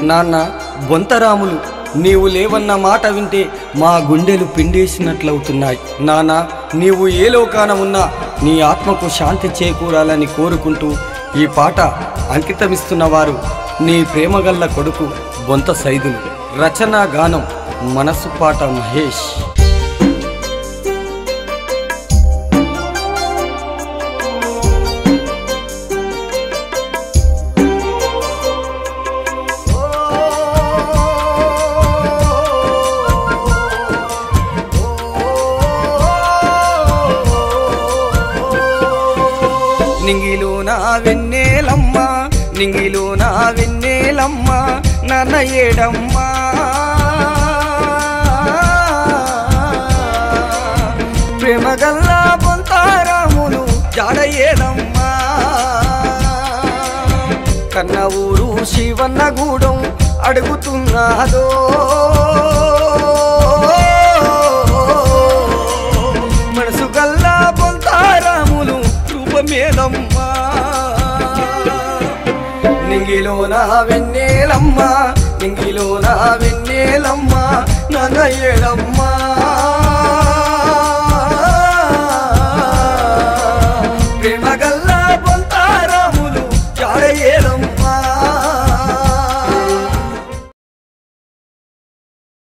నాన్న బొంతరాములు, నీవు లేవన్న మాట వింటే మా గుండెలు పిండేసినట్లవుతున్నాయి. నాన్న, నీవు ఏ లోకాన ఉన్నా నీ ఆత్మకు శాంతి చేకూరాలని కోరుకుంటూ ఈ పాట అంకితమిస్తున్నవారు నీ ప్రేమగల్ల కొడుకు బొంత సైదులు. రచనా గానం మనసు పాట మహేష్. నింగిలో నా వెన్నెలమ్మ, నింగిలో నా వెన్నెలమ్మ, నాన్న ఏడమ్మా. ప్రేమగల్ల బొంతారాములు జాడ ఏడమ్మా. కన్న ఊరు శివన్న గూడెం అడుగుతున్నాదో, మనసు గల్ల బొంతారాములు రూపమేదమ్మా. నింగిలో నా వెన్నెలమ్మ, నింగిలో నా వెన్నెలమ్మ, నాన్న ఏడమ్మా.